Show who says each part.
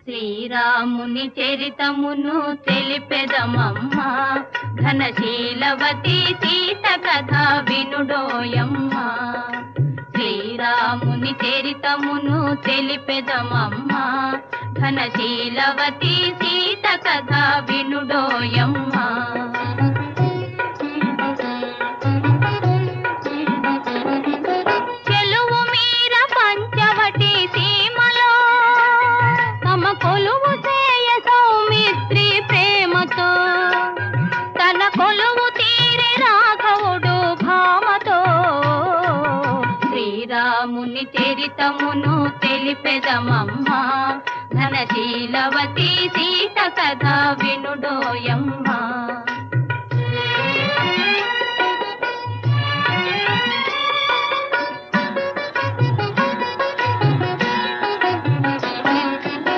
Speaker 1: శ్రీరాముని చరితమును తెలిపెదమమ్మా, ఘనశీలవతి సీత కథ వినుడోయమ్మా. శ్రీరాముని చరితమును తెలిపెదమమ్మా, ఘనశీలవతి సీత కథ వినుడోయమ్మా. చెలువు మీర పంచవటి సీమలో తమ కొలువు చేయ సౌమిత్రి ప్రేమతో, తన కొలువు తీరి రాఘవుడు భామతో. శ్రీరాముని చరితమును తెలిపెదమమ్మా, ఘనశీలవతి సీత కథ వినుడోయమ్మ.